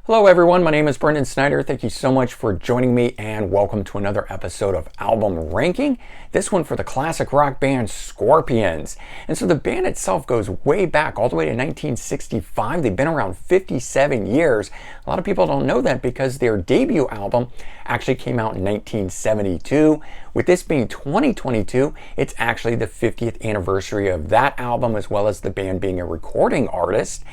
Hello everyone, my name is Brendan Snyder. Thank you so much for joining me and welcome to another episode of Album Ranking. This one for the classic rock band Scorpions. And so the band itself goes way back, all the way to 1965. They've been around 57 years. A lot of people don't know that because their debut album actually came out in 1972. With this being 2022, it's actually the 50th anniversary of that album, as well as the band being a recording artist.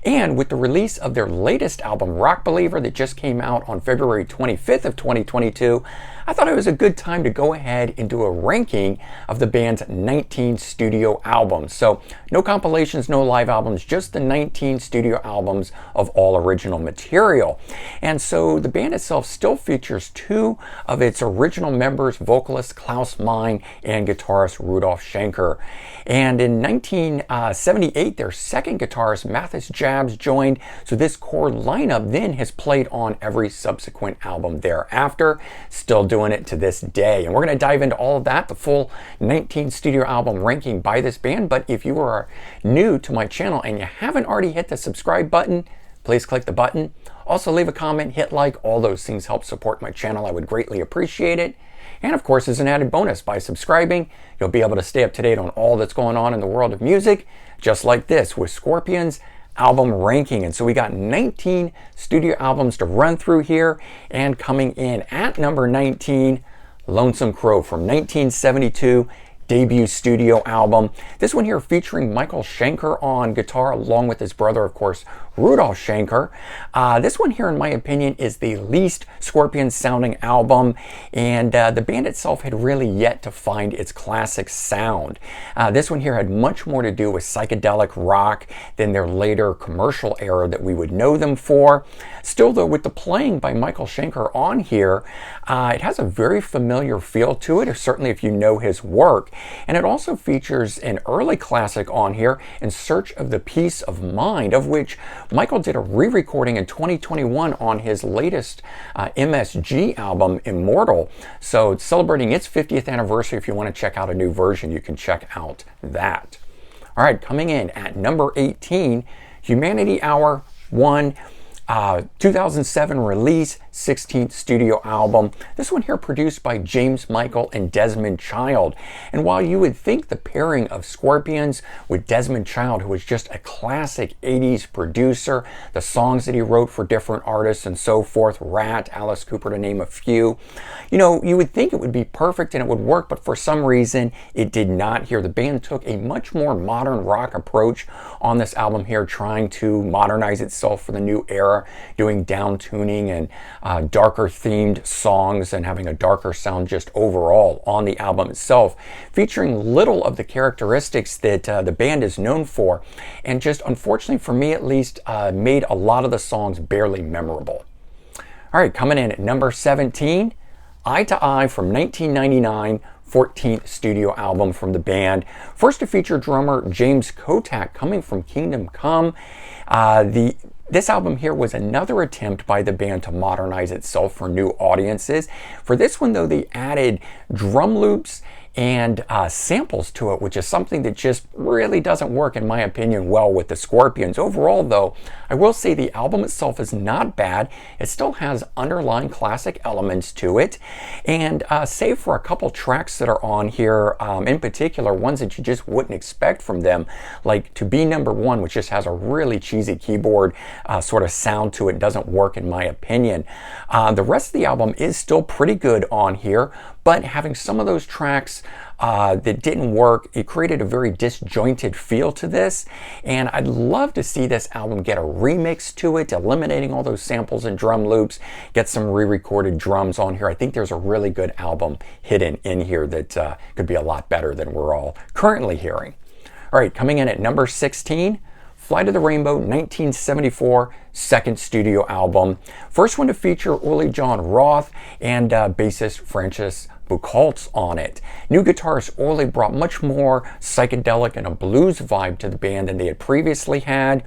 And with the release of their latest album, Rock Believer, that just came out on February 25th of 2022, I thought it was a good time to go ahead and do a ranking of the band's 19 studio albums. So no compilations, no live albums, just the 19 studio albums of all original material. And so the band itself still features two of its original members, vocalist Klaus Meine and guitarist Rudolf Schenker. And in 1978, their second guitarist Mathis Jabs joined, so this core lineup then has played on every subsequent album thereafter, still doing it to this day. And we're going to dive into all of that, the full 19 studio album ranking by this band. But if you are new to my channel and you haven't already hit the subscribe button, please click the button. Also leave a comment, hit like, all those things help support my channel. I would greatly appreciate it. And of course, as an added bonus, by subscribing, you'll be able to stay up to date on all that's going on in the world of music, just like this with Scorpions album ranking. And so we got 19 studio albums to run through here, and coming in at number 19, Lonesome Crow from 1972, debut studio album. This one here featuring Michael Schenker on guitar, along with his brother, of course, Rudolf Schenker. This one here, in my opinion, is the least Scorpions sounding album, and the band itself had really yet to find its classic sound. This one here had much more to do with psychedelic rock than their later commercial era that we would know them for. Still though, with the playing by Michael Schenker on here, it has a very familiar feel to it, certainly if you know his work. And it also features an early classic on here, In Search of the Peace of Mind, of which Michael did a re-recording in 2021 on his latest MSG album, Immortal. So it's celebrating its 50th anniversary. If you want to check out a new version, you can check out that. All right, coming in at number 18, Humanity Hour 1. 2007 release, 16th studio album. This one here produced by James Michael and Desmond Child. And while you would think the pairing of Scorpions with Desmond Child, who was just a classic 80s producer, the songs that he wrote for different artists and so forth, Rat, Alice Cooper, to name a few, you know, you would think it would be perfect and it would work, but for some reason it did not here. The band took a much more modern rock approach on this album here, trying to modernize itself for the new era, doing down tuning and darker themed songs and having a darker sound just overall on the album itself, featuring little of the characteristics that the band is known for, and just unfortunately for me at least, made a lot of the songs barely memorable. All right, coming in at number 17, Eye to Eye from 1999, 14th studio album from the band. First to feature drummer James Kotak, coming from Kingdom Come. This album here was another attempt by the band to modernize itself for new audiences. For this one though, they added drum loops and samples to it, which is something that just really doesn't work, in my opinion, well with the Scorpions. Overall though, I will say the album itself is not bad. It still has underlying classic elements to it, and save for a couple tracks that are on here, in particular ones that you just wouldn't expect from them, like To Be Number One, which just has a really cheesy keyboard sort of sound to it, doesn't work in my opinion. The rest of the album is still pretty good on here, but having some of those tracks that didn't work, it created a very disjointed feel to this, and I'd love to see this album get a remix to it, eliminating all those samples and drum loops, get some re-recorded drums on here. I think there's a really good album hidden in here that could be a lot better than we're all currently hearing. All right, coming in at number 16, Fly to the Rainbow, 1974, second studio album. First one to feature Uli John Roth and bassist Francis Buchholz on it. New guitarist Uli brought much more psychedelic and a blues vibe to the band than they had previously had.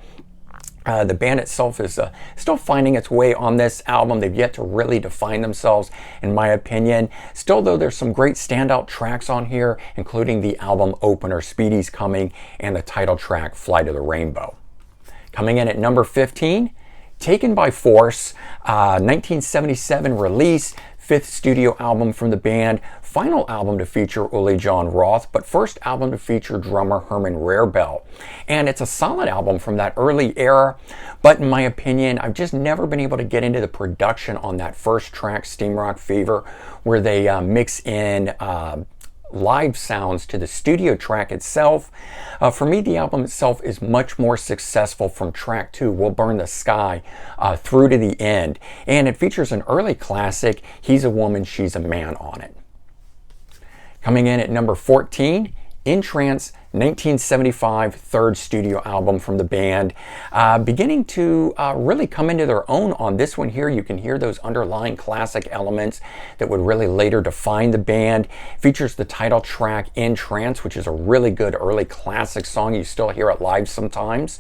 The band itself is still finding its way on this album. They've yet to really define themselves, in my opinion. Still, though, there's some great standout tracks on here, including the album opener, Speedy's Coming, and the title track, Fly to the Rainbow. Coming in at number 15, Taken by Force, 1977 release, 5th studio album from the band, final album to feature Uli Jon Roth, but first album to feature drummer Herman Rarebell. And it's a solid album from that early era, but in my opinion, I've just never been able to get into the production on that first track, Steam Rock Fever, where they mix in live sounds to the studio track itself. For me, the album itself is much more successful from track 2, We'll Burn the Sky, through to the end. And it features an early classic, He's a Woman, She's a Man, on it. Coming in at number 14, In Trance, 1975, 3rd studio album from the band. Beginning to really come into their own on this one here. You can hear those underlying classic elements that would really later define the band. Features the title track, In Trance, which is a really good early classic song. You still hear it live sometimes,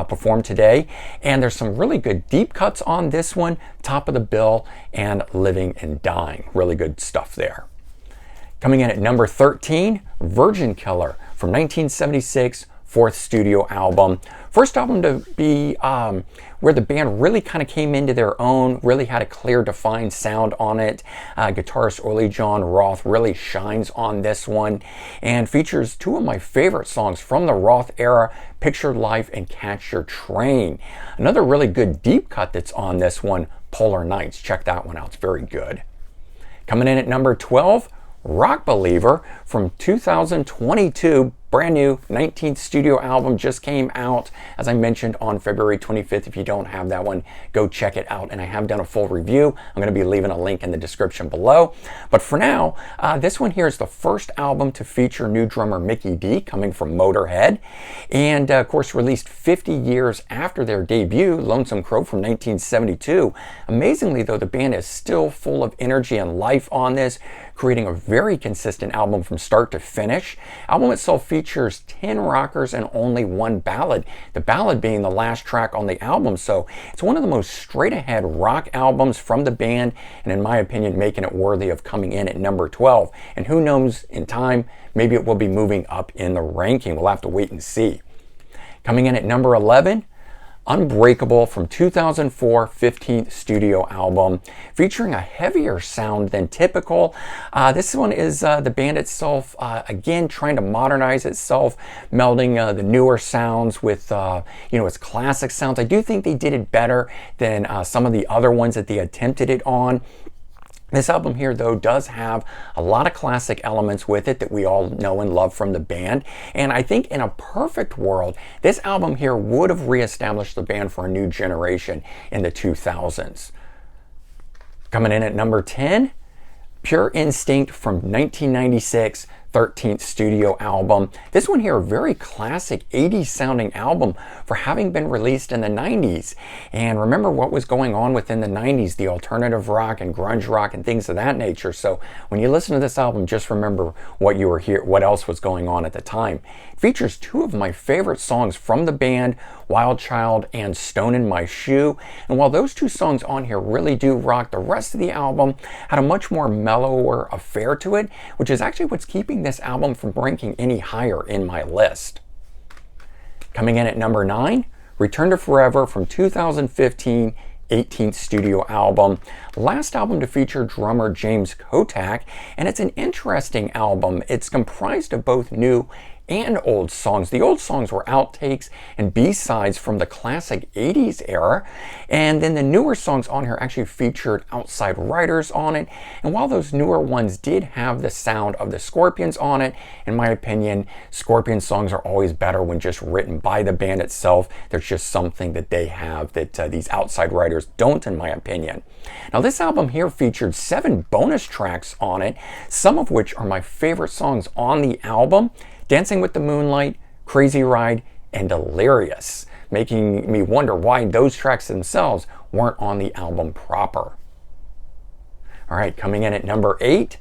performed today. And there's some really good deep cuts on this one, Top of the Bill and Living and Dying. Really good stuff there. Coming in at number 13, Virgin Killer from 1976, 4th studio album. First album to be where the band really kind of came into their own, really had a clear, defined sound on it. Guitarist Uli Jon Roth really shines on this one and features 2 of my favorite songs from the Roth era, Pictured Life and Catch Your Train. Another really good deep cut that's on this one, Polar Nights. Check that one out, it's very good. Coming in at number 12, Rock Believer from 2022, brand new 19th studio album, just came out, as I mentioned, on February 25th. If you don't have that one, go check it out. And I have done a full review. I'm going to be leaving a link in the description below. But for now, this one here is the first album to feature new drummer Mickey D, coming from Motorhead. And of course, released 50 years after their debut, Lonesome Crow from 1972. Amazingly though, the band is still full of energy and life on this, creating a very consistent album from start to finish. Album itself features 10 rockers and only 1 ballad, the ballad being the last track on the album. So it's one of the most straight ahead rock albums from the band, and in my opinion, making it worthy of coming in at number 12. And who knows, in time, maybe it will be moving up in the ranking. We'll have to wait and see. Coming in at number 11, Unbreakable from 2004, 15th studio album, featuring a heavier sound than typical. This one is the band itself, again, trying to modernize itself, melding the newer sounds with, its classic sounds. I do think they did it better than some of the other ones that they attempted it on. This album here, though, does have a lot of classic elements with it that we all know and love from the band. And I think in a perfect world, this album here would have reestablished the band for a new generation in the 2000s. Coming in at number 10, Pure Instinct from 1996, 13th studio album. This one here, a very classic 80s sounding album for having been released in the 90s. And remember what was going on within the 90s, the alternative rock and grunge rock and things of that nature. So when you listen to this album, just remember what you were here, what else was going on at the time. It features 2 of my favorite songs from the band, Wild Child and Stone in My Shoe. And while those 2 songs on here really do rock, the rest of the album had a much more mellower affair to it, which is actually what's keeping this album from ranking any higher in my list. Coming in at number 9, Return to Forever from 2015, 18th studio album. Last album to feature drummer James Kotak, and it's an interesting album. It's comprised of both new and old songs. The old songs were outtakes and B-sides from the classic 80s era, and then the newer songs on here actually featured outside writers on it. And while those newer ones did have the sound of the Scorpions on it, in my opinion, Scorpion songs are always better when just written by the band itself. There's just something that they have that these outside writers don't, in my opinion. Now this album here featured 7 bonus tracks on it, some of which are my favorite songs on the album: Dancing with the Moonlight, Crazy Ride, and Delirious, making me wonder why those tracks themselves weren't on the album proper. All right, coming in at number 8,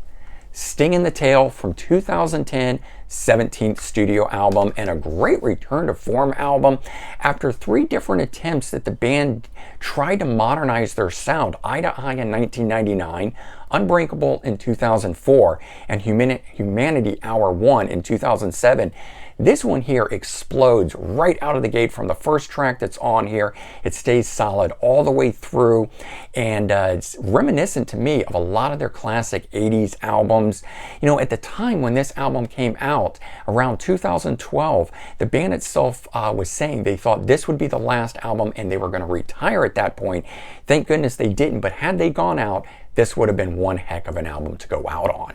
Sting in the Tail from 2010, 17th studio album, and a great return to form album. After 3 different attempts that the band tried to modernize their sound, Eye to Eye in 1999, Unbreakable in 2004, and Humanity Hour 1 in 2007, This one here explodes right out of the gate from the first track that's on here. It stays solid all the way through, and it's reminiscent to me of a lot of their classic 80s albums. You know, at the time when this album came out, around 2012, the band itself was saying they thought this would be the last album and they were going to retire at that point. Thank goodness they didn't, but had they gone out, this would have been one heck of an album to go out on.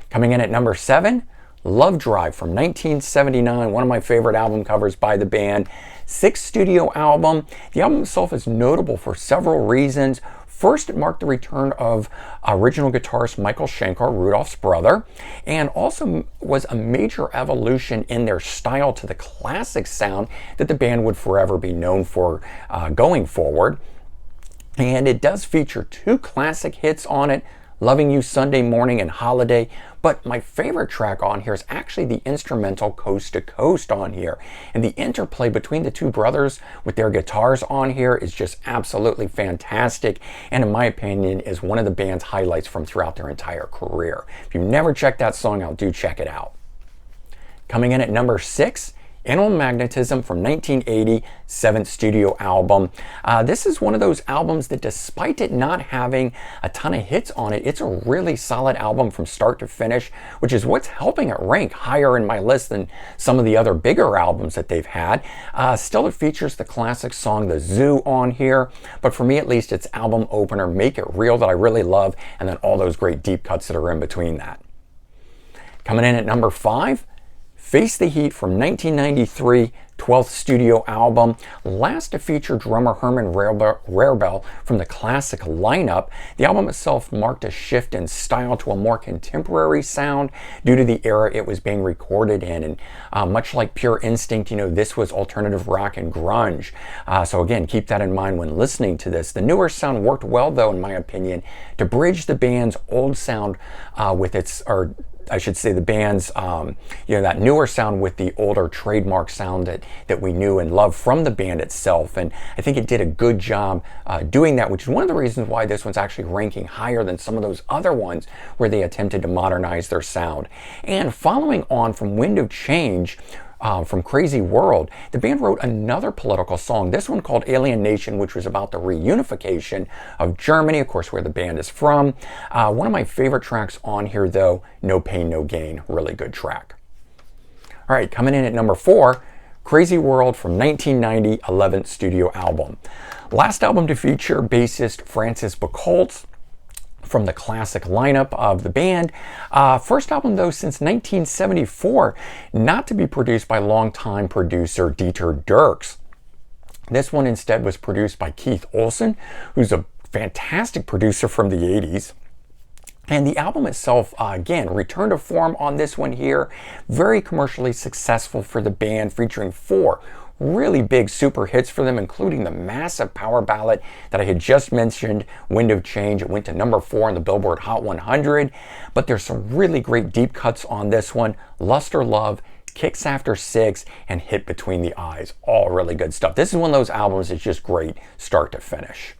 Coming in at number 7, Lovedrive from 1979, one of my favorite album covers by the band. 6th studio album. The album itself is notable for several reasons. First, it marked the return of original guitarist Michael Shankar, Rudolph's brother, and also was a major evolution in their style to the classic sound that the band would forever be known for going forward. And it does feature 2 classic hits on it, Loving You Sunday Morning and Holiday, but my favorite track on here is actually the instrumental Coast to Coast on here. And the interplay between the 2 brothers with their guitars on here is just absolutely fantastic, and in my opinion is one of the band's highlights from throughout their entire career. If you've never checked that song out, do check it out. Coming in at number 6, Animal Magnetism from 1980, 7th studio album. This is one of those albums that, despite it not having a ton of hits on it, it's a really solid album from start to finish, which is what's helping it rank higher in my list than some of the other bigger albums that they've had. Still, it features the classic song The Zoo on here, but for me at least, its album opener, Make It Real, that I really love, and then all those great deep cuts that are in between that. Coming in at number 5, Face the Heat from 1993, 12th studio album. Last to feature drummer Herman Rarebell from the classic lineup. The album itself marked a shift in style to a more contemporary sound due to the era it was being recorded in. And much like Pure Instinct, you know, this was alternative rock and grunge. So again, keep that in mind when listening to this. The newer sound worked well, though, in my opinion, to bridge the band's old sound with its, or I should say the band's, that newer sound with the older trademark sound that we knew and loved from the band itself. And I think it did a good job doing that, which is one of the reasons why this one's actually ranking higher than some of those other ones where they attempted to modernize their sound. And following on from Wind of Change, from Crazy World, the band wrote another political song, this one called Alien Nation, which was about the reunification of Germany, of course, where the band is from. One of my favorite tracks on here, though, No Pain, No Gain, really good track. All right, coming in at number 4, Crazy World from 1990, 11th studio album. Last album to feature bassist Francis Bacholtz from the classic lineup of the band. First album, though, since 1974, not to be produced by longtime producer Dieter Dierks. This one instead was produced by Keith Olsen, who's a fantastic producer from the 80s. And the album itself, again, returned to form on this one here. Very commercially successful for the band, featuring 4 really big super hits for them, including the massive power ballad that I had just mentioned, Wind of Change. It went to number 4 on the Billboard Hot 100. But there's some really great deep cuts on this one. Luster Love, Kicks After 6, and Hit Between the Eyes. All really good stuff. This is one of those albums that's just great start to finish.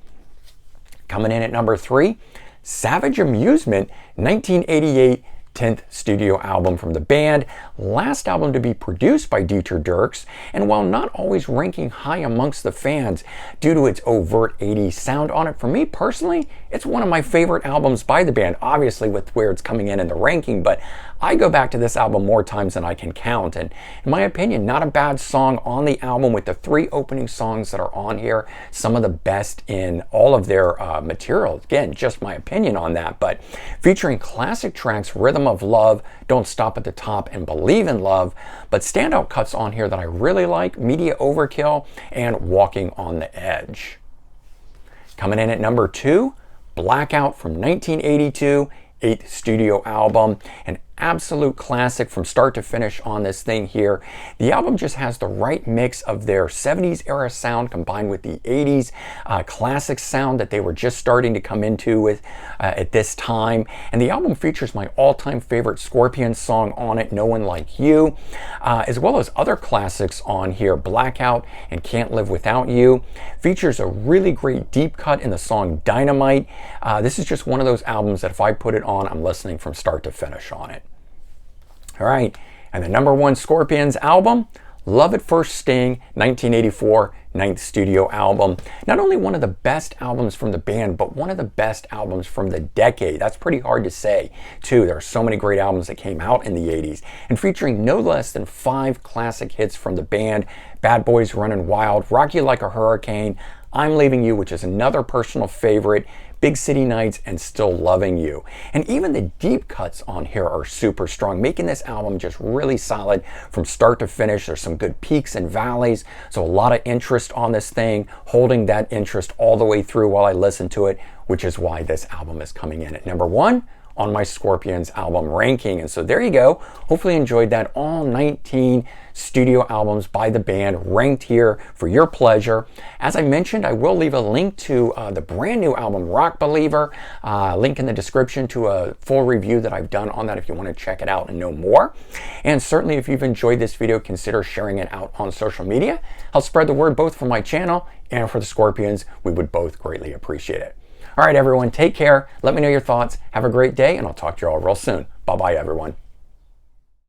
Coming in at number 3, Savage Amusement, 1988, 10th studio album from the band. Last album to be produced by Dieter Dierks, and while not always ranking high amongst the fans due to its overt 80s sound on it, for me personally, it's one of my favorite albums by the band, obviously with where it's coming in the ranking, but I go back to this album more times than I can count, and in my opinion, not a bad song on the album with the 3 opening songs that are on here, some of the best in all of their material. Again, just my opinion on that, but featuring classic tracks, Rhythm of Love, Don't Stop at the Top, and Believe in Love, but standout cuts on here that I really like, Media Overkill and Walking on the Edge. Coming in at number 2, Blackout from 1982, 8th studio album, an absolute classic from start to finish on this thing here. The album just has the right mix of their 70s era sound combined with the 80s classic sound that they were just starting to come into with at this time. And the album features my all-time favorite Scorpions song on it, No One Like You, as well as other classics on here, Blackout and Can't Live Without You. Features a really great deep cut in the song Dynamite. This is just one of those albums that if I put it on, I'm listening from start to finish on it. All right, And the #1 Scorpions album, Love at First Sting, 1984, 9th studio album. Not only one of the best albums from the band, but one of the best albums from the decade. That's pretty hard to say, too. There are so many great albums that came out in the 80s, and featuring no less than 5 classic hits from the band: Bad Boys Running Wild, Rock You Like a Hurricane, I'm Leaving You, which is another personal favorite, Big City Nights, and Still Loving You. And even the deep cuts on here are super strong, making this album just really solid from start to finish. There's some good peaks and valleys, so a lot of interest on this thing, holding that interest all the way through while I listen to it, which is why this album is coming in at #1 on my Scorpions album ranking. And so there you go. Hopefully you enjoyed that. All 19 studio albums by the band ranked here for your pleasure. As I mentioned, I will leave a link to the brand new album Rock Believer, link in the description to a full review that I've done on that if you want to check it out and know more. And certainly if you've enjoyed this video, consider sharing it out on social media. Help spread the word both for my channel and for the Scorpions. We would both greatly appreciate it. All right, everyone, take care. Let me know your thoughts. Have a great day, and I'll talk to you all real soon. Bye-bye, everyone.